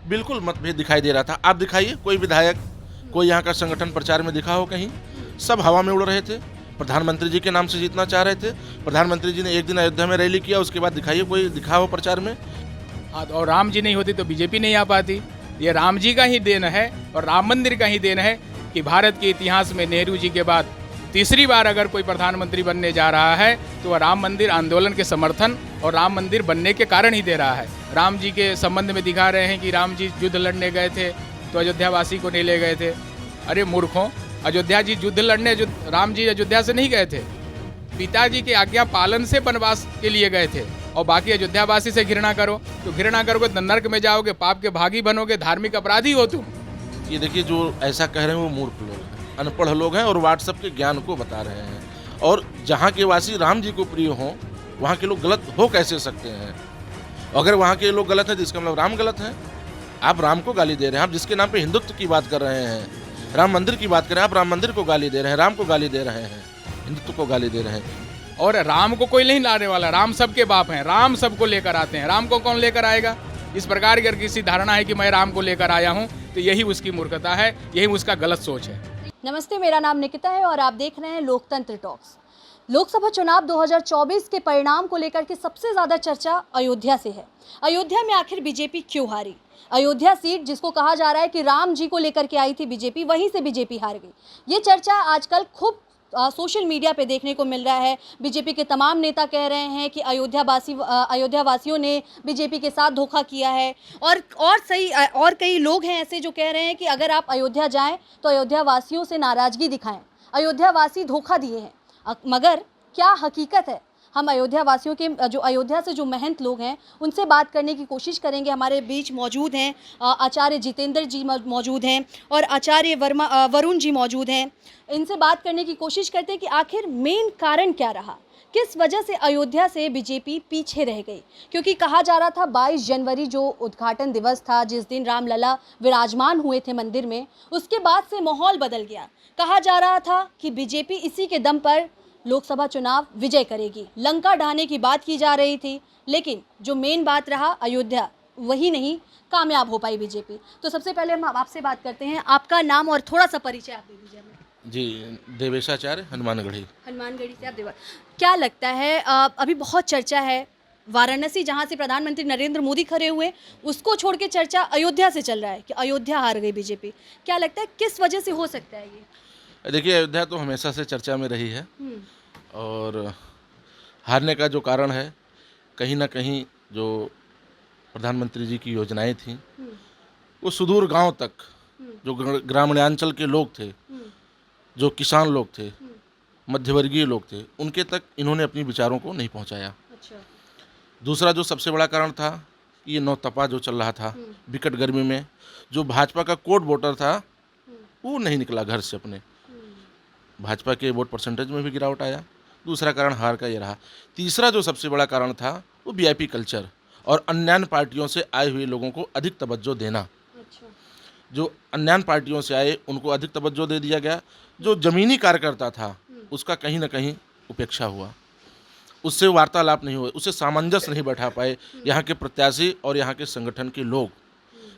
बिल्कुल मतभेद दिखाई दे रहा था। आप दिखाइए कोई विधायक, कोई यहाँ का संगठन प्रचार में दिखा हो कहीं? सब हवा में उड़ रहे थे। प्रधानमंत्री जी के नाम से जीतना चाह रहे थे। प्रधानमंत्री जी ने एक दिन अयोध्या में रैली किया, उसके बाद दिखाइए कोई दिखा हो प्रचार में? हाँ, और राम जी नहीं होती तो बीजेपी नहीं आ पाती। ये राम जी का ही देन है और राम मंदिर का ही देन है कि भारत के इतिहास में नेहरू जी के बाद तीसरी बार अगर कोई प्रधानमंत्री बनने जा रहा है तो वह राम मंदिर आंदोलन के समर्थन और राम मंदिर बनने के कारण ही दे रहा है। राम जी के संबंध में दिखा रहे हैं कि राम जी युद्ध लड़ने गए थे तो अयोध्यावासी को नहीं ले गए थे। अरे मूर्खों, अयोध्या जी युद्ध लड़ने राम जी अयोध्या से नहीं गए थे, पिताजी के आज्ञा पालन से वनवास के लिए गए थे। और बाकी अयोध्यावासी से घृणा करो तो घृणा करोगे तो नरक में जाओगे, पाप के भागी बनोगे, धार्मिक अपराधी हो तुम। ये देखिए, जो ऐसा कह रहे हैं वो मूर्ख लोग हैं, अनपढ़ लोग हैं और व्हाट्सएप के ज्ञान को बता रहे हैं। और जहाँ के वासी राम जी को प्रिय हों, वहाँ के लोग गलत हो कैसे सकते हैं? अगर वहाँ के लोग गलत हैं तो इसका मतलब राम गलत है। आप राम को गाली दे रहे हैं, आप जिसके नाम पे हिंदुत्व की बात कर रहे हैं, राम मंदिर की बात कर रहे हैं, आप राम मंदिर को गाली दे रहे हैं, राम को गाली दे रहे हैं, हिंदुत्व को गाली दे रहे हैं। और राम को कोई नहीं लाने वाला, राम सबके बाप हैं, राम सबको लेकर आते हैं, राम को कौन लेकर आएगा? इस प्रकार की अगर किसी धारणा है कि मैं राम को लेकर आया हूँ तो यही उसकी मूर्खता है, यही उसका गलत सोच है। नमस्ते, मेरा नाम निकिता है और आप देख रहे हैं लोकतंत्र टॉक्स। लोकसभा चुनाव 2024 के परिणाम को लेकर के सबसे ज़्यादा चर्चा अयोध्या से है। अयोध्या में आखिर बीजेपी क्यों हारी? अयोध्या सीट जिसको कहा जा रहा है कि राम जी को लेकर के आई थी बीजेपी, वहीं से बीजेपी हार गई। ये चर्चा आजकल खूब सोशल मीडिया पे देखने को मिल रहा है। बीजेपी के तमाम नेता कह रहे हैं कि अयोध्यावासियों ने बीजेपी के साथ धोखा किया है और कई लोग हैं ऐसे जो कह रहे हैं कि अगर आप अयोध्या जाएं तो अयोध्यावासियों से नाराज़गी दिखाएं, अयोध्यावासी धोखा दिए हैं। मगर क्या हकीकत है? हम अयोध्यावासियों के जो अयोध्या से जो महंत लोग हैं उनसे बात करने की कोशिश करेंगे। हमारे बीच मौजूद हैं आचार्य जितेंद्र जी मौजूद हैं और आचार्य वरुण जी मौजूद हैं। इनसे बात करने की कोशिश करते हैं कि आखिर मेन कारण क्या रहा, किस वजह से अयोध्या से बीजेपी पीछे रह गई। क्योंकि कहा जा रहा था 22 जनवरी जो उद्घाटन दिवस था, जिस दिन रामलला विराजमान हुए थे मंदिर में, उसके बाद से माहौल बदल गया। कहा जा रहा था कि बीजेपी इसी के दम पर लोकसभा चुनाव विजय करेगी, लंका ढाने की बात की जा रही थी। लेकिन जो मेन बात रहा, अयोध्या वही नहीं कामयाब हो पाई बीजेपी। तो सबसे पहले हम आपसे बात करते हैं, आपका नाम और थोड़ा सा परिचय आप दे दीजिए हमें। जी, देवेशाचार्य, हनुमानगढ़ी। हनुमानगढ़ी से आप क्या लगता है अभी बहुत चर्चा है वाराणसी जहां से प्रधानमंत्री नरेंद्र मोदी खड़े हुए, उसको छोड़ के चर्चा अयोध्या से चल रहा है कि अयोध्या हार गई बीजेपी। क्या लगता है किस वजह से हो सकता है ये? देखिए, अयोध्या तो हमेशा से चर्चा में रही है और हारने का जो कारण है, कहीं ना कहीं जो प्रधानमंत्री जी की योजनाएं थी वो सुदूर गांव तक, जो ग्रामीणांचल के लोग थे, जो किसान लोग थे, मध्यवर्गीय लोग थे, उनके तक इन्होंने अपनी विचारों को नहीं पहुंचाया। अच्छा। दूसरा जो सबसे बड़ा कारण था, ये नौतपा जो चल रहा था विकट गर्मी में, जो भाजपा का कोड वोटर था वो नहीं निकला घर से अपने, भाजपा के वोट परसेंटेज में भी गिरावट आया। दूसरा कारण हार का ये रहा। तीसरा जो सबसे बड़ा कारण था वो वीआईपी कल्चर और अन्य पार्टियों से आए हुए लोगों को अधिक तवज्जो देना। अच्छा। जो अन्य पार्टियों से आए उनको अधिक तवज्जो दे दिया गया, जो ज़मीनी कार्यकर्ता था उसका कहीं ना कहीं उपेक्षा हुआ, उससे वार्तालाप नहीं हुए, उससे सामंजस्य नहीं बैठा पाए यहाँ के प्रत्याशी और यहाँ के संगठन के लोग।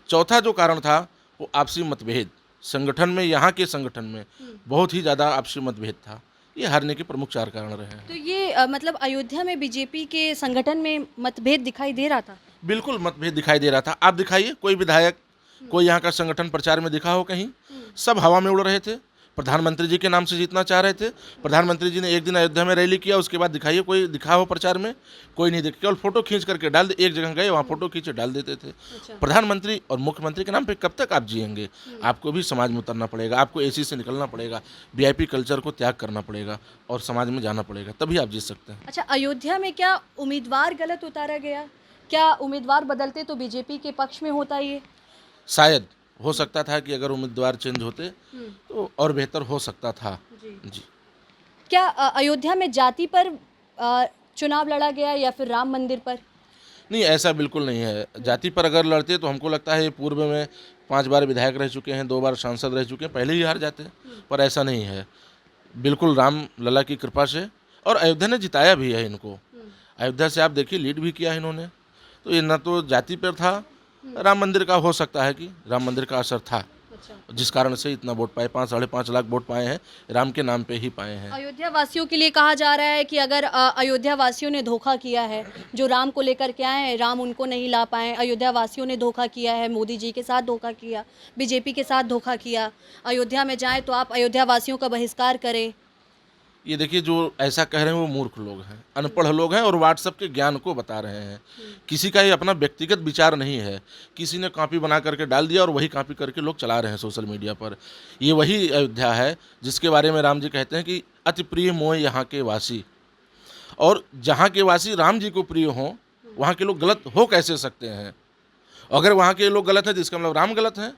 चौथा जो कारण था वो आपसी मतभेद, संगठन में, यहाँ के संगठन में बहुत ही ज़्यादा आपसी मतभेद था। ये हारने के प्रमुख 4 कारण रहे हैं। तो ये मतलब अयोध्या में बीजेपी के संगठन में मतभेद दिखाई दे रहा था? बिल्कुल मतभेद दिखाई दे रहा था। आप दिखाइए कोई विधायक, कोई यहाँ का संगठन प्रचार में दिखा हो कहीं? सब हवा में उड़ रहे थे। प्रधानमंत्री जी के नाम से जीतना चाह रहे थे। प्रधानमंत्री जी ने एक दिन अयोध्या में रैली किया, उसके बाद दिखाइए कोई दिखा हो प्रचार में? कोई नहीं दिखा। केवल फोटो खींच करके डाल दे, एक जगह गए वहाँ फोटो खींचे डाल देते थे। प्रधानमंत्री और मुख्यमंत्री के नाम पे कब तक आप जिएंगे? आपको भी समाज में उतरना पड़ेगा, आपको एसी से निकलना पड़ेगा, वीआईपी कल्चर को त्याग करना पड़ेगा और समाज में जाना पड़ेगा, तभी आप जीत सकते हैं। अच्छा, अयोध्या में क्या उम्मीदवार गलत उतारा गया? क्या उम्मीदवार बदलते तो बीजेपी के पक्ष में होता ये? शायद हो सकता था कि अगर उम्मीदवार चेंज होते तो और बेहतर हो सकता था। जी। क्या अयोध्या में जाति पर चुनाव लड़ा गया या फिर राम मंदिर पर? नहीं, ऐसा बिल्कुल नहीं है। जाति पर अगर लड़ते तो हमको लगता है ये पूर्व में 5 बार विधायक रह चुके हैं, 2 बार सांसद रह चुके हैं, पहले ही हार जाते, पर ऐसा नहीं है। बिल्कुल राम लला की कृपा से, और अयोध्या ने जिताया भी है इनको। अयोध्या से आप देखिए लीड भी किया है इन्होंने। तो ये ना तो जाति पर था राम मंदिर का हो सकता है कि राम मंदिर का असर था, अच्छा। जिस कारण से इतना वोट पाए, 5-5.5 लाख वोट पाए हैं, राम के नाम पे ही पाए हैं। अयोध्या वासियों के लिए कहा जा रहा है कि अगर अयोध्या वासियों ने धोखा किया है, जो राम को लेकर के आए हैं, राम उनको नहीं ला पाए, अयोध्या वासियों ने धोखा किया है, मोदी जी के साथ धोखा किया, बीजेपी के साथ धोखा किया, अयोध्या में जाएं तो आप अयोध्या वासियों का बहिष्कार करें। ये देखिए, जो ऐसा कह रहे हैं वो मूर्ख लोग हैं, अनपढ़ लोग हैं और व्हाट्सएप के ज्ञान को बता रहे हैं। किसी का ये अपना व्यक्तिगत विचार नहीं है, किसी ने कॉपी बना करके डाल दिया और वही कॉपी करके लोग चला रहे हैं सोशल मीडिया पर। ये वही अयोध्या है जिसके बारे में राम जी कहते हैं कि अति प्रिय मोह यहाँ के वासी, और जहाँ के वासी राम जी को प्रिय हों, वहाँ के लोग गलत हो कैसे सकते हैं? अगर वहाँ के लोग गलत हैं तो इसका मतलब राम गलत हैं।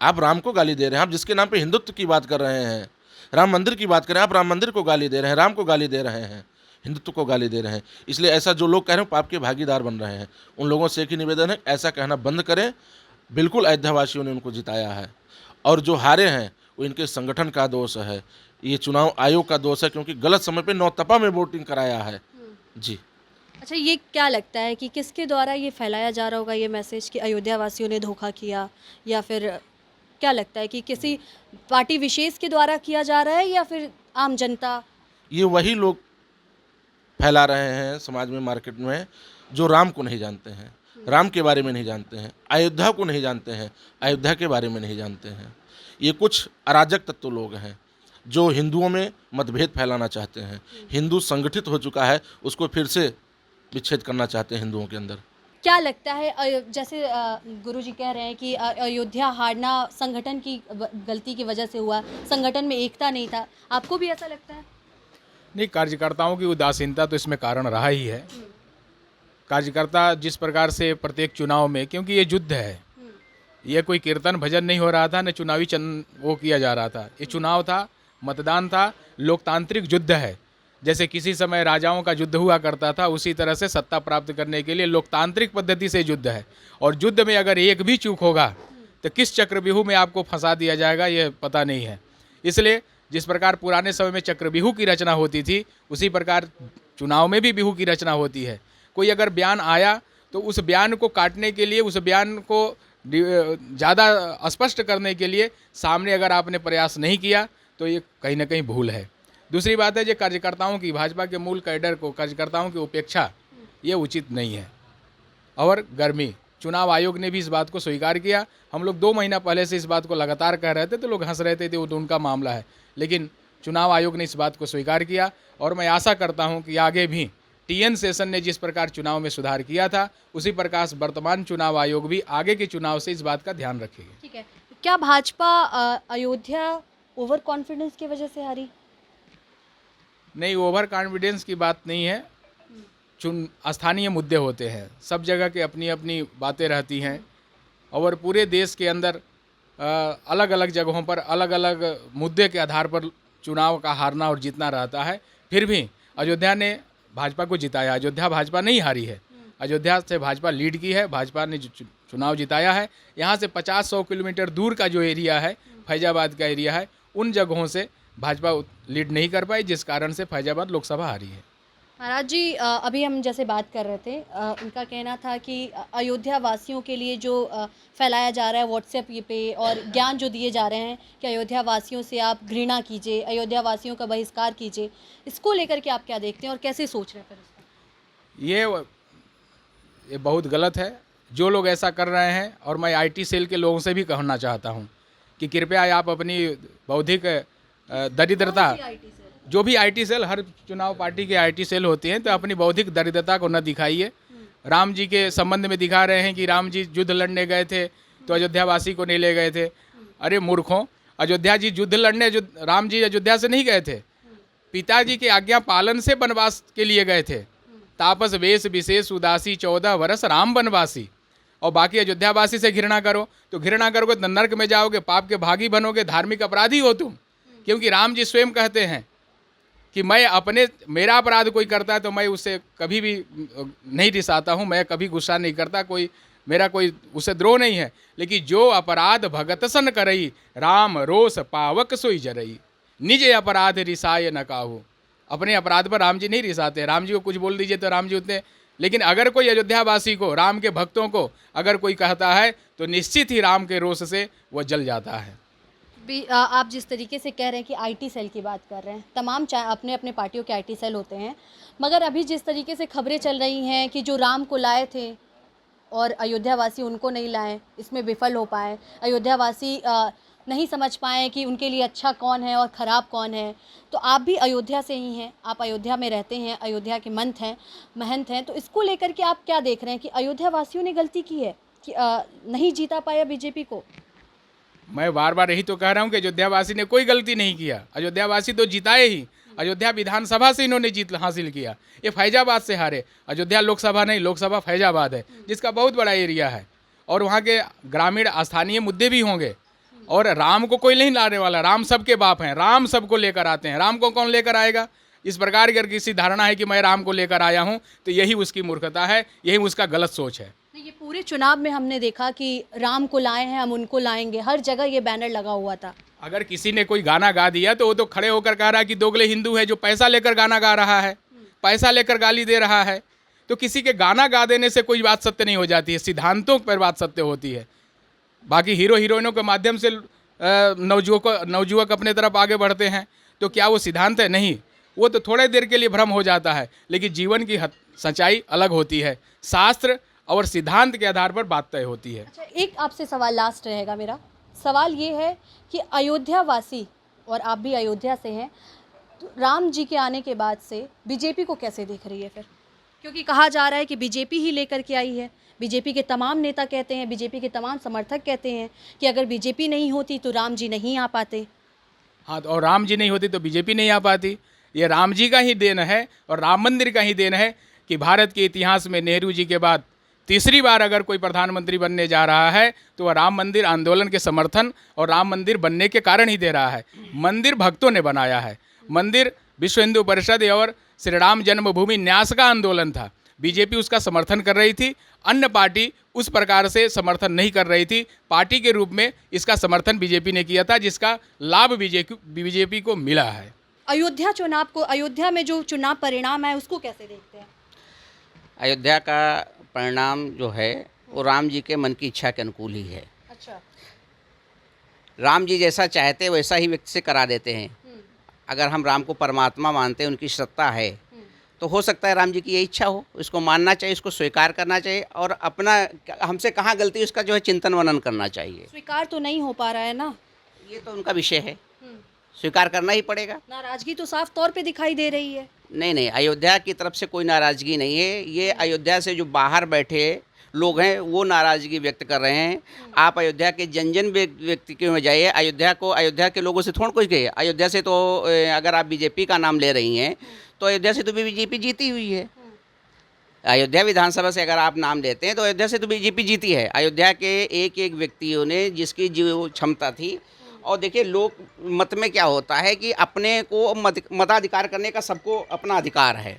आप राम को गाली दे रहे हैं, आप जिसके नाम पे हिंदुत्व की बात कर रहे हैं, राम मंदिर की बात करें, आप राम मंदिर को गाली दे रहे हैं, राम को गाली दे रहे हैं, हिंदुत्व को गाली दे रहे हैं। इसलिए ऐसा जो लोग कह रहे हैं पाप के भागीदार बन रहे हैं। उन लोगों से एक ही निवेदन है, ऐसा कहना बंद करें। बिल्कुल अयोध्यावासियों ने उनको जिताया है, और जो हारे हैं वो इनके संगठन का दोष है, ये चुनाव आयोग का दोष है, क्योंकि गलत समय पे नौतपा में वोटिंग कराया है। जी। अच्छा, ये क्या लगता है कि किसके द्वारा ये फैलाया जा रहा होगा ये मैसेज कि अयोध्या वासियों ने धोखा किया, या फिर क्या लगता है कि किसी पार्टी विशेष के द्वारा किया जा रहा है या फिर आम जनता? ये वही लोग फैला रहे हैं समाज में, मार्केट में, जो राम को नहीं जानते हैं, राम के बारे में नहीं जानते हैं, अयोध्या को नहीं जानते हैं, अयोध्या के बारे में नहीं जानते हैं। ये कुछ अराजक तत्व लोग हैं जो हिंदुओं में मतभेद फैलाना चाहते हैं। हिंदू संगठित हो चुका है, उसको फिर से विच्छेद करना चाहते हैं हिंदुओं के अंदर। क्या लगता है जैसे गुरुजी कह रहे हैं कि अयोध्या हारना संगठन की गलती की वजह से हुआ, संगठन में एकता नहीं था, आपको भी ऐसा लगता है? नहीं, कार्यकर्ताओं की उदासीनता तो इसमें कारण रहा ही है। कार्यकर्ता जिस प्रकार से प्रत्येक चुनाव में, क्योंकि ये युद्ध है, ये कोई कीर्तन भजन नहीं हो रहा था, न चुनावी वो किया जा रहा था, ये चुनाव था, मतदान था, लोकतांत्रिक युद्ध है। जैसे किसी समय राजाओं का युद्ध हुआ करता था, उसी तरह से सत्ता प्राप्त करने के लिए लोकतांत्रिक पद्धति से युद्ध है। और युद्ध में अगर एक भी चूक होगा तो किस चक्रव्यूह में आपको फंसा दिया जाएगा ये पता नहीं है। इसलिए जिस प्रकार पुराने समय में चक्रव्यूह की रचना होती थी, उसी प्रकार चुनाव में भी व्यूह की रचना होती है। कोई अगर बयान आया तो उस बयान को काटने के लिए, उस बयान को ज़्यादा स्पष्ट करने के लिए सामने अगर आपने प्रयास नहीं किया तो ये कहीं ना कहीं भूल है। दूसरी बात है, जो कार्यकर्ताओं की, भाजपा के मूल कैडर को, कार्यकर्ताओं की उपेक्षा, ये उचित नहीं है। और गर्मी, चुनाव आयोग ने भी इस बात को स्वीकार किया। हम लोग 2 महीना पहले से इस बात को लगातार कह रहे थे तो लोग हंस रहे थे, वो तो उनका मामला है, लेकिन चुनाव आयोग ने इस बात को स्वीकार किया। और मैं आशा करता हूं कि आगे भी टीएन सेशन ने जिस प्रकार चुनाव में सुधार किया था, उसी प्रकार वर्तमान चुनाव आयोग भी आगे के चुनाव से इस बात का ध्यान रखेगी। ठीक है, क्या भाजपा अयोध्या ओवर कॉन्फिडेंस की वजह से हारी? नहीं, ओवर कॉन्फिडेंस की बात नहीं है। स्थानीय मुद्दे होते हैं, सब जगह के अपनी अपनी बातें रहती हैं, और पूरे देश के अंदर अलग अलग जगहों पर अलग अलग मुद्दे के आधार पर चुनाव का हारना और जीतना रहता है। फिर भी अयोध्या ने भाजपा को जिताया, अयोध्या भाजपा नहीं हारी है, अयोध्या से भाजपा लीड की है, भाजपा ने चुनाव जिताया है। यहाँ से 50-100 किलोमीटर दूर का जो एरिया है, फैजाबाद का एरिया है, उन जगहों से भाजपा लीड नहीं कर पाई, जिस कारण से फैजाबाद लोकसभा हारी है। महाराज जी, अभी हम जैसे बात कर रहे थे, उनका कहना था कि अयोध्या वासियों के लिए जो फैलाया जा रहा है व्हाट्सएप पे और ज्ञान जो दिए जा रहे हैं कि अयोध्या वासियों से आप घृणा कीजिए, अयोध्या वासियों का बहिष्कार कीजिए, इसको लेकर के आप क्या देखते हैं और कैसे सोच रहे हैं फिर इसका? ये बहुत गलत है जो लोग ऐसा कर रहे हैं, और मैं आईटी सेल के लोगों से भी कहना चाहता हूं कि कृपया आप अपनी बौद्धिक दरिद्रता, जो भी आईटी सेल, हर चुनाव पार्टी के आईटी सेल होती हैं, तो अपनी बौद्धिक दरिद्रता को न दिखाइए। राम जी के संबंध में दिखा रहे हैं कि राम जी युद्ध लड़ने गए थे तो अयोध्यावासी को नहीं ले गए थे। अरे मूर्खों, अयोध्या जी युद्ध लड़ने, राम जी अयोध्या से नहीं गए थे, पिताजी के आज्ञा पालन से वनवास के लिए गए थे। तापस वेश विशेष उदासी 14 वर्ष राम वनवासी। और बाकी अयोध्यावासी से घृणा करो तो घृणा करोगे तो नरक में जाओगे, पाप के भागी बनोगे, धार्मिक अपराधी हो तुम। क्योंकि राम जी स्वयं कहते हैं कि मेरा अपराध कोई करता है तो मैं उससे कभी भी नहीं रिसाता हूँ, मैं कभी गुस्सा नहीं करता, मेरा कोई उससे द्रोह नहीं है। लेकिन जो अपराध भगत सन करई, राम रोष पावक सोई जरई, निज अपराध रिसाय न काहू। अपने अपराध पर राम जी नहीं रिसाते। राम जी को कुछ बोल दीजिए तो राम जी उतने लेकिन अगर कोई अयोध्यावासी को, राम के भक्तों को अगर कोई कहता है तो निश्चित ही राम के रोष से वो जल जाता है। आप जिस तरीके से कह रहे हैं कि आईटी सेल की बात कर रहे हैं, तमाम अपने अपने पार्टियों के आईटी सेल होते हैं, मगर अभी जिस तरीके से खबरें चल रही हैं कि जो राम को लाए थे और अयोध्यावासी उनको नहीं लाए, इसमें विफल हो पाए, अयोध्यावासी नहीं समझ पाए कि उनके लिए अच्छा कौन है और ख़राब कौन है। तो आप भी अयोध्या से ही हैं, आप अयोध्या में रहते हैं, अयोध्या के महंत हैं, तो इसको लेकर के आप क्या देख रहे हैं कि अयोध्या वासियों ने गलती की है कि नहीं जीता पाया बीजेपी को? मैं बार बार यही तो कह रहा हूँ कि अयोध्यावासी ने कोई गलती नहीं किया, अयोध्यावासी तो जिताए ही। अयोध्या विधानसभा से इन्होंने जीत हासिल किया, ये फैजाबाद से हारे। अयोध्या लोकसभा नहीं, लोकसभा फैजाबाद है, जिसका बहुत बड़ा एरिया है, और वहाँ के ग्रामीण स्थानीय मुद्दे भी होंगे। और राम को कोई नहीं लाने वाला, राम सबके बाप हैं, राम सबको लेकर आते हैं, राम को कौन लेकर आएगा? इस प्रकार की अगर किसी धारणा है कि मैं राम को लेकर आया हूँ तो यही उसकी मूर्खता है, यही उसका गलत सोच है। ये पूरे चुनाव में हमने देखा कि राम को लाए हैं, हम उनको लाएंगे, हर जगह ये बैनर लगा हुआ था। अगर किसी ने कोई गाना गा दिया तो वो तो खड़े होकर कह रहा है कि दोगले हिंदू है जो पैसा लेकर गाना गा रहा है, पैसा लेकर गाली दे रहा है। तो किसी के गाना गा देने से कोई बात सत्य नहीं हो जाती है, सिद्धांतों पर बात सत्य होती है। बाकी हीरो हीरोइनों के माध्यम से नवजुवक अपने तरफ आगे बढ़ते हैं, तो क्या वो सिद्धांत है? नहीं, वो तो थोड़े देर के लिए भ्रम हो जाता है, लेकिन जीवन की सच्चाई अलग होती है। शास्त्र और सिद्धांत के आधार पर बात तय होती है। अच्छा, एक आपसे सवाल लास्ट रहेगा मेरा। सवाल ये है कि अयोध्या वासी, और आप भी अयोध्या से हैं, तो राम जी के आने के बाद से बीजेपी को कैसे देख रही है फिर? क्योंकि कहा जा रहा है कि बीजेपी ही लेकर के आई है, बीजेपी के तमाम नेता कहते हैं, बीजेपी के तमाम समर्थक कहते हैं कि अगर बीजेपी नहीं होती तो राम जी नहीं आ पाते। हाँ, और राम जी नहीं होती तो बीजेपी नहीं आ पाती। ये राम जी का ही देन है और राम मंदिर का ही देन है कि भारत के इतिहास में नेहरू जी के बाद तीसरी बार अगर कोई प्रधानमंत्री बनने जा रहा है तो वह राम मंदिर आंदोलन के समर्थन और राम मंदिर बनने के कारण ही दे रहा है। मंदिर भक्तों ने बनाया है, मंदिर विश्व हिंदू परिषद और श्री राम जन्मभूमि न्यास का आंदोलन था। बीजेपी उसका समर्थन कर रही थी, अन्य पार्टी उस प्रकार से समर्थन नहीं कर रही थी। पार्टी के रूप में इसका समर्थन बीजेपी ने किया था, जिसका लाभ बीजेपी को मिला है। अयोध्या चुनाव को, अयोध्या में जो चुनाव परिणाम है उसको कैसे देखते हैं? अयोध्या का परिणाम जो है वो राम जी के मन की इच्छा के अनुकूल ही है। अच्छा। राम जी जैसा चाहते वैसा ही व्यक्ति से करा देते हैं। अगर हम राम को परमात्मा मानते हैं, उनकी श्रद्धा है, तो हो सकता है राम जी की ये इच्छा हो, इसको मानना चाहिए, इसको स्वीकार करना चाहिए और अपना हमसे कहाँ गलती उसका जो है चिंतन मनन करना चाहिए। स्वीकार तो नहीं हो पा रहा है ना, ये तो उनका विषय है, स्वीकार करना ही पड़ेगा। नाराजगी तो साफ तौर पे दिखाई दे रही है। नहीं, अयोध्या की तरफ से कोई नाराज़गी नहीं है। ये अयोध्या से जो बाहर बैठे लोग हैं वो नाराज़गी व्यक्त कर रहे हैं। आप अयोध्या के जन व्यक्ति क्यों जाइए, अयोध्या के लोगों से थोड़ा कुछ कहिए। अयोध्या से तो अगर आप बीजेपी का नाम ले रही हैं तो अयोध्या से तो बीजेपी जीती हुई है। अयोध्या विधानसभा से अगर आप नाम लेते हैं तो अयोध्या से तो बीजेपी जीती है। अयोध्या के एक एक व्यक्तियों ने जिसकी जो क्षमता थी, और देखिए लोक मत में क्या होता है कि अपने को मताधिकार करने का सबको अपना अधिकार है।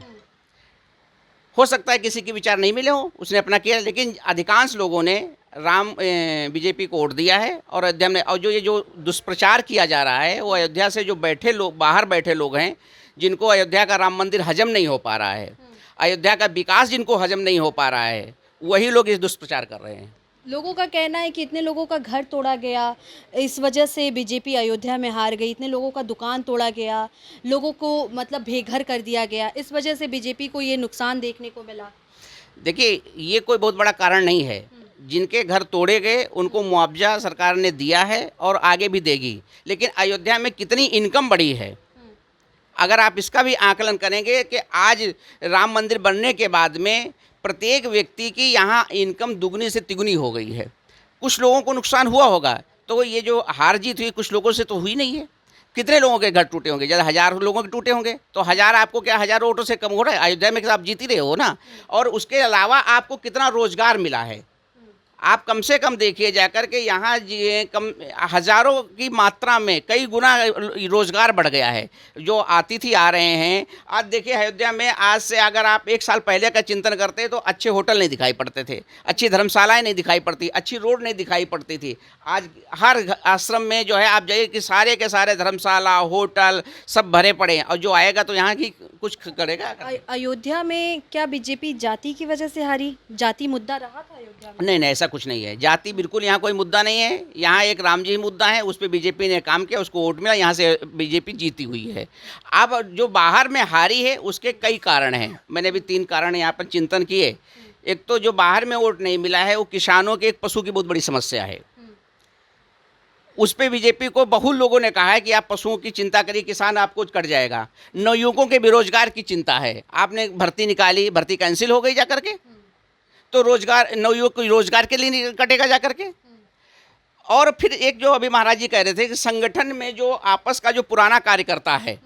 हो सकता है किसी के विचार नहीं मिले हो, उसने अपना किया, लेकिन अधिकांश लोगों ने बीजेपी को वोट दिया है। और अयोध्या में और ये जो दुष्प्रचार किया जा रहा है वो अयोध्या से जो बैठे लोग, बाहर बैठे लोग हैं, जिनको अयोध्या का राम मंदिर हजम नहीं हो पा रहा है, अयोध्या का विकास जिनको हजम नहीं हो पा रहा है, वही लोग इस दुष्प्रचार कर रहे हैं। लोगों का कहना है कि इतने लोगों का घर तोड़ा गया, इस वजह से बीजेपी अयोध्या में हार गई, इतने लोगों का दुकान तोड़ा गया, लोगों को मतलब बेघर कर दिया गया, इस वजह से बीजेपी को ये नुकसान देखने को मिला। देखिए ये कोई बहुत बड़ा कारण नहीं है। जिनके घर तोड़े गए उनको मुआवजा सरकार ने दिया है और आगे भी देगी, लेकिन अयोध्या में कितनी इनकम बढ़ी है अगर आप इसका भी आकलन करेंगे कि आज राम मंदिर बनने के बाद में प्रत्येक व्यक्ति की यहाँ इनकम दुगनी से तिगुनी हो गई है। कुछ लोगों को नुकसान हुआ होगा, तो ये जो हार जीत हुई कुछ लोगों से तो हुई नहीं है। कितने लोगों के घर टूटे होंगे? जब 1000 लोगों के टूटे होंगे तो 1000 आपको क्या 1000 वोटों से कम हो रहा है? अयोध्या में आप जीत ही रहे हो ना। और उसके अलावा आपको कितना रोजगार मिला है, आप कम से कम देखिए जाकर के यहाँ कम हज़ारों की मात्रा में कई गुना रोज़गार बढ़ गया है। जो अतिथि आ रहे हैं, आज देखिए अयोध्या में आज से अगर आप 1 साल पहले का चिंतन करते तो अच्छे होटल नहीं दिखाई पड़ते थे, अच्छी धर्मशालाएं नहीं दिखाई पड़ती, अच्छी रोड नहीं दिखाई पड़ती थी। आज हर आश्रम में जो है आप जाइए कि सारे के सारे धर्मशाला होटल सब भरे पड़े हैं, और जो आएगा तो यहाँ की कुछ करेगा। अयोध्या में क्या बीजेपी जाति की वजह से हारी? जाति मुद्दा रहा था अयोध्या में? नहीं नहीं, ऐसा कुछ नहीं है। जाति बिल्कुल यहाँ कोई मुद्दा नहीं है। यहाँ एक राम जी मुद्दा है, उस पर बीजेपी ने काम किया, उसको वोट मिला, यहाँ से बीजेपी जीती हुई है। अब जो बाहर में हारी है उसके कई कारण हैं। मैंने भी 3 कारण यहाँ पर चिंतन किए। एक तो जो बाहर में वोट नहीं मिला है वो किसानों के एक पशु की बहुत बड़ी समस्या है। उस पे बीजेपी को बहुत लोगों ने कहा है कि आप पशुओं की चिंता करिए, किसान आपको कट जाएगा। नवयुवकों के बेरोजगार की चिंता है। आपने भर्ती निकाली, भर्ती कैंसिल हो गई जा करके, तो रोजगार नवयुवक को रोजगार के लिए नहीं कटेगा जा करके। और फिर एक जो अभी महाराज जी कह रहे थे कि संगठन में जो आपस का जो पुराना कार्यकर्ता है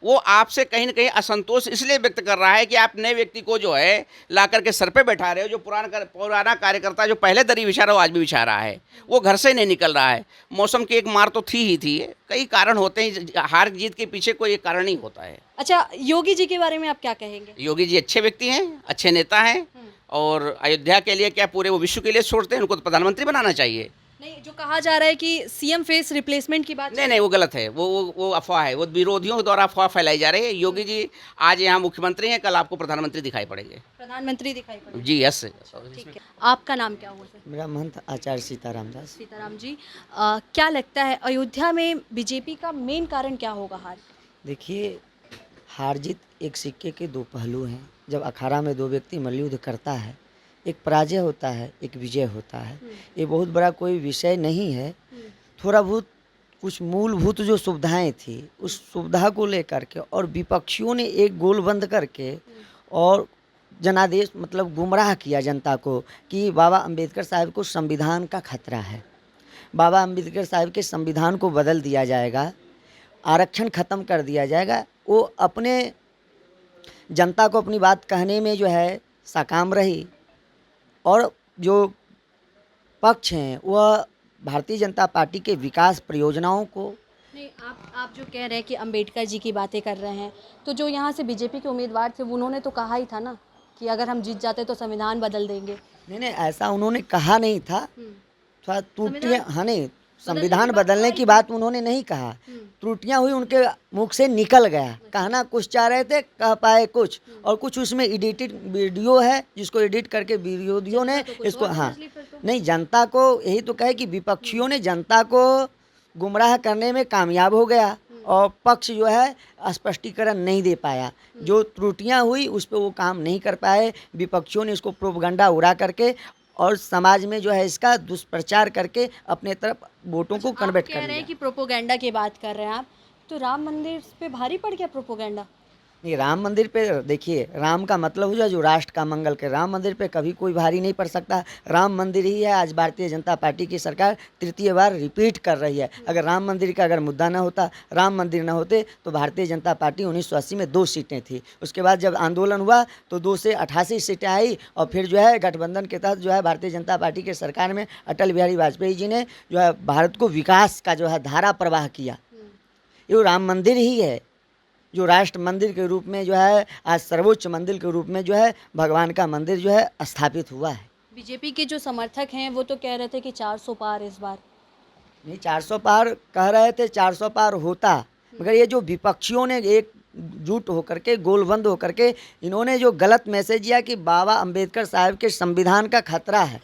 वो आपसे कहीं ना कहीं असंतोष इसलिए व्यक्त कर रहा है कि आप नए व्यक्ति को जो है ला करके सर पे बैठा रहे हो। जो पुराना कार्यकर्ता जो पहले दरी बिछा रहा हो आज भी बिछा रहा है, वो घर से नहीं निकल रहा है। मौसम की एक मार तो थी ही थी। कई कारण होते हैं, हार जीत के पीछे कोई एक कारण नहीं होता है। अच्छा, योगी जी के बारे में आप क्या कहेंगे? योगी जी अच्छे व्यक्ति हैं, अच्छे नेता हैं, और अयोध्या के लिए क्या पूरे वो विश्व के लिए सोचते हैं। उनको तो प्रधानमंत्री बनाना चाहिए। नहीं, जो कहा जा रहा है कि सीएम फेस रिप्लेसमेंट की बात, नहीं नहीं, वो गलत है। वो अफवाह है। वो विरोधियों के द्वारा अफवाह फैलाई जा रही है। योगी जी आज यहाँ मुख्यमंत्री हैं, कल आपको प्रधानमंत्री दिखाई पड़ेंगे। प्रधानमंत्री दिखाई पड़े। जी यस। ठीक है, आपका नाम क्या हुआ सर? मेरा महंत आचार्य सीताराम दास। सीताराम जी, क्या लगता है अयोध्या में बीजेपी का मेन कारण क्या होगा हार? देखिए, हार जीत एक सिक्के के 2 पहलू हैं। जब अखाड़ा में 2 व्यक्ति मल्लयुद्ध करता है, एक पराजय होता है, एक विजय होता है। ये बहुत बड़ा कोई विषय नहीं है। थोड़ा बहुत कुछ मूलभूत जो सुविधाएं थी उस सुविधा को लेकर के और विपक्षियों ने एक गोल बंद करके और जनादेश मतलब गुमराह किया जनता को कि बाबा अंबेडकर साहब को संविधान का खतरा है, बाबा अंबेडकर साहब के संविधान को बदल दिया जाएगा, आरक्षण ख़त्म कर दिया जाएगा। वो अपने जनता को अपनी बात कहने में जो है साकाम रही, और जो पक्ष हैं वह भारतीय जनता पार्टी के विकास परियोजनाओं को। नहीं, आप जो कह रहे हैं कि अंबेडकर जी की बातें कर रहे हैं, तो जो यहाँ से बीजेपी के उम्मीदवार थे उन्होंने तो कहा ही था ना कि अगर हम जीत जाते तो संविधान बदल देंगे। नहीं नहीं, ऐसा उन्होंने कहा नहीं था। थोड़ा त्रुटियाँ, हाँ नहीं, संविधान बदलने की बात उन्होंने नहीं कहा। त्रुटियां हुई, उनके मुख से निकल गया। कहना कुछ चाह रहे थे, कह पाए कुछ, और कुछ उसमें एडिटेड वीडियो है जिसको एडिट करके विरोधियों ने इसको, हाँ नहीं, जनता को यही तो कहे कि विपक्षियों ने जनता को गुमराह करने में कामयाब हो गया और पक्ष जो है स्पष्टीकरण नहीं दे पाया। जो त्रुटियां हुई उस पर वो काम नहीं कर पाए। विपक्षियों ने इसको प्रोपगंडा उड़ा करके और समाज में जो है इसका दुष्प्रचार करके अपने तरफ वोटों को कन्वर्ट कर कह रहे लिया। हैं कि प्रोपोगंडा की बात कर रहे हैं आप, तो राम मंदिर पे भारी पड़ गया प्रोपोगंडा। नहीं, राम मंदिर पे देखिए, राम का मतलब हो जाए जो राष्ट्र का मंगल करे। राम मंदिर पे कभी कोई भारी नहीं पड़ सकता। राम मंदिर ही है। आज भारतीय जनता पार्टी की सरकार 3य बार रिपीट कर रही है। अगर राम मंदिर का अगर मुद्दा ना होता, राम मंदिर ना होते, तो भारतीय जनता पार्टी 1980 में 2 सीटें थी। उसके बाद जब आंदोलन हुआ तो 2 से 88 सीटें आई, और फिर जो है गठबंधन के तहत जो है भारतीय जनता पार्टी के सरकार में अटल बिहारी वाजपेयी जी ने जो है भारत को विकास का जो है धारा प्रवाह किया। ये राम मंदिर ही है जो राष्ट्र मंदिर के रूप में जो है आज सर्वोच्च मंदिर के रूप में जो है भगवान का मंदिर जो है स्थापित हुआ है। बीजेपी के जो समर्थक हैं वो तो कह रहे थे कि 400 पार इस बार। नहीं, 400 पार कह रहे थे, 400 पार होता, मगर ये जो विपक्षियों ने एकजुट होकर के गोलबंद होकर के इन्होंने जो गलत मैसेज दिया कि बाबा अंबेडकर साहब के संविधान का खतरा है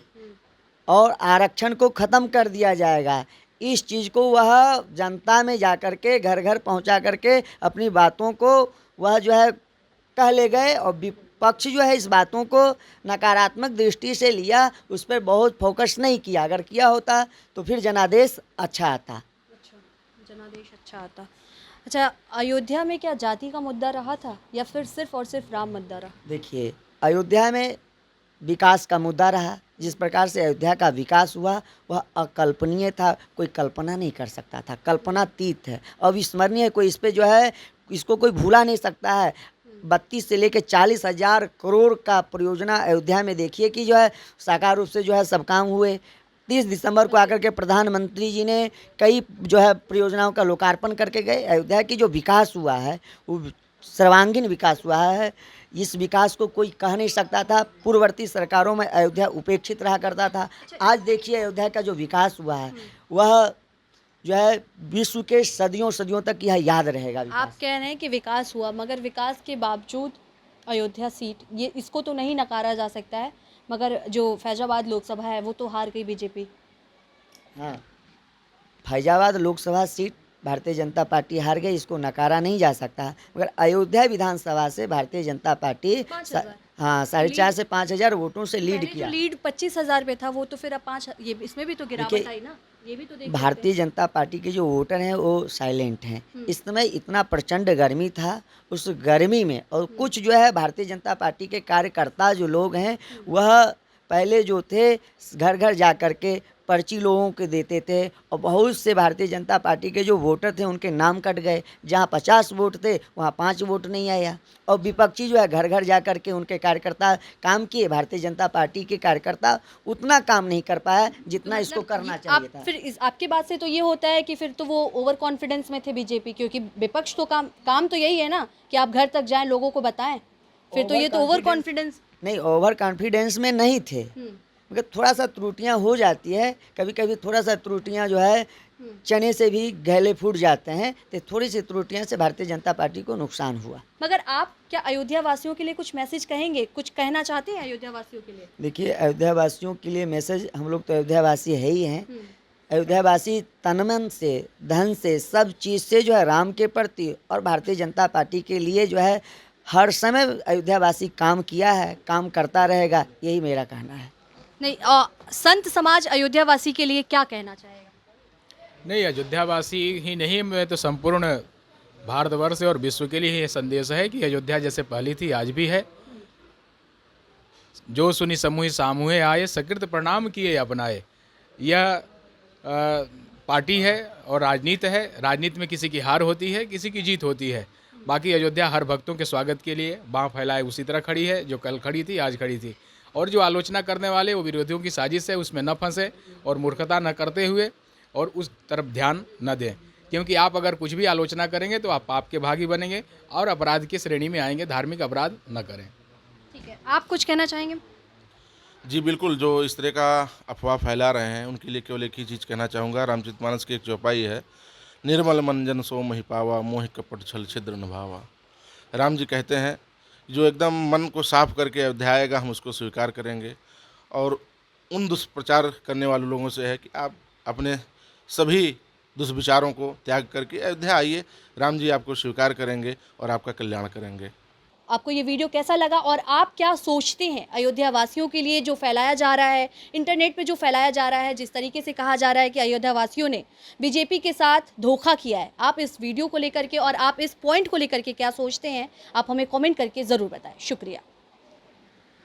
और आरक्षण को ख़त्म कर दिया जाएगा, इस चीज़ को वह जनता में जा कर के घर घर पहुंचा करके अपनी बातों को वह जो है कह ले गए, और विपक्ष जो है इस बातों को नकारात्मक दृष्टि से लिया, उस पर बहुत फोकस नहीं किया। अगर किया होता तो फिर जनादेश अच्छा आता। अच्छा, जनादेश अच्छा आता। अच्छा, अयोध्या में क्या जाति का मुद्दा रहा था या फिर सिर्फ और सिर्फ राम मुद्दा रहा? देखिए, अयोध्या में विकास का मुद्दा रहा। जिस प्रकार से अयोध्या का विकास हुआ वह अकल्पनीय था, कोई कल्पना नहीं कर सकता था, कल्पनातीत है, अविस्मरणीय। कोई इस पे जो है इसको कोई भूला नहीं सकता है। 32 से लेकर 40,000 करोड़ का परियोजना अयोध्या में देखिए कि जो है साकार रूप से जो है सब काम हुए। 30 दिसंबर को आकर के प्रधानमंत्री जी ने कई जो है परियोजनाओं का लोकार्पण करके गए। अयोध्या की जो विकास हुआ है वो सर्वांगीण विकास हुआ है। इस विकास को कोई कह नहीं सकता था। पूर्ववर्ती सरकारों में अयोध्या उपेक्षित रहा करता था। आज देखिए अयोध्या का जो विकास हुआ है वह जो है विश्व के सदियों सदियों तक यह याद रहेगा। आप विकास कह रहे हैं कि विकास हुआ, मगर विकास के बावजूद अयोध्या सीट, ये इसको तो नहीं नकारा जा सकता है, मगर जो फैजाबाद लोकसभा है वो तो हार गई बीजेपी। हाँ, फैजाबाद लोकसभा सीट भारतीय जनता पार्टी हार गई, इसको नकारा नहीं जा सकता। मगर अयोध्या विधानसभा से भारतीय जनता पार्टी 5,000 हाँ 4,500 से 5,000 वोटों से लीड पहले किया। जो लीड 25,000 पे था वो तो फिर अब 5, ये इसमें भी तो गिरावट देखिए, आई ना, ये भी तो देख भारतीय जनता पार्टी के जो वोटर हैं वो साइलेंट हैं। इस समय इतना प्रचंड गर्मी था, उस गर्मी में और कुछ जो है भारतीय जनता पार्टी के कार्यकर्ता जो लोग हैं वह पहले जो थे घर घर जा कर के पर्ची लोगों के देते थे और बहुत से भारतीय जनता पार्टी के जो वोटर थे उनके नाम कट गए। जहां 50 वोट थे वहां 5 वोट नहीं आया। और विपक्षी जो है घर घर जा कर के उनके कार्यकर्ता काम किए, भारतीय जनता पार्टी के कार्यकर्ता उतना काम नहीं कर पाया जितना इसको करना चाहिए था। फिर आपकी बात से तो ये होता है कि फिर तो वो ओवर कॉन्फिडेंस में थे बीजेपी, क्योंकि विपक्ष तो काम तो यही है ना कि आप घर तक जाएं, लोगों को बताएं। फिर तो ये तो ओवर कॉन्फिडेंस नहीं, ओवर कॉन्फिडेंस में नहीं थे, मगर थोड़ा सा त्रुटियां हो जाती है। कभी कभी थोड़ा सा त्रुटियां जो है चने से भी गले फूट जाते हैं, तो थोड़ी सी त्रुटियां से भारतीय जनता पार्टी को नुकसान हुआ। मगर आप क्या अयोध्या वासियों के लिए कुछ मैसेज कहेंगे, कुछ कहना चाहते हैं अयोध्या वासियों के लिए? देखिए, अयोध्या वासियों के लिए मैसेज, हम लोग तो अयोध्या वासी है ही हैं। अयोध्या वासी तन मन से, धन से, सब चीज़ से जो है राम के प्रति और भारतीय जनता पार्टी के लिए जो है हर समय अयोध्या वासी काम किया है, काम करता रहेगा, यही मेरा कहना है। नहीं, संत समाज अयोध्या वासी के लिए क्या कहना चाहेगा? नहीं, अयोध्यावासी ही नहीं, मैं तो संपूर्ण भारतवर्ष और विश्व के लिए ये संदेश है कि अयोध्या जैसे पहली थी आज भी है। जो सुनी समूहि सामूहे आए, सकृत प्रणाम किए अपनाए। यह पार्टी है और राजनीति है। राजनीति में किसी की हार होती है, किसी की जीत होती है। बाकी अयोध्या हर भक्तों के स्वागत के लिए बाँह फैलाए उसी तरह खड़ी है जो कल खड़ी थी, आज खड़ी थी। और जो आलोचना करने वाले वो विरोधियों की साजिश है, उसमें न फंसे और मूर्खता न करते हुए और उस तरफ ध्यान न दें, क्योंकि आप अगर कुछ भी आलोचना करेंगे तो आप पाप के भागी बनेंगे और अपराध की श्रेणी में आएंगे। धार्मिक अपराध न करें। ठीक है, आप कुछ कहना चाहेंगे? जी बिल्कुल, जो इस तरह का अफवाह फैला रहे हैं उनके लिए केवल एक ही चीज़ कहना चाहूँगा। रामचरितमानस की एक चौपाई है, निर्मल मंजन सो महि पावा, मोह कपट छल छिद्र निभावा। राम जी कहते हैं जो एकदम मन को साफ करके अयोध्या आएगा हम उसको स्वीकार करेंगे। और उन दुष्प्रचार करने वाले लोगों से है कि आप अपने सभी दुष्विचारों को त्याग करके अयोध्या आइए, राम जी आपको स्वीकार करेंगे और आपका कल्याण करेंगे। आपको ये वीडियो कैसा लगा और आप क्या सोचते हैं अयोध्या वासियों के लिए जो फैलाया जा रहा है, इंटरनेट पे जो फैलाया जा रहा है, जिस तरीके से कहा जा रहा है कि अयोध्या वासियों ने बीजेपी के साथ धोखा किया है, आप इस वीडियो को लेकर के और आप इस पॉइंट को लेकर के क्या सोचते हैं, आप हमें कमेंट करके ज़रूर बताएं। शुक्रिया।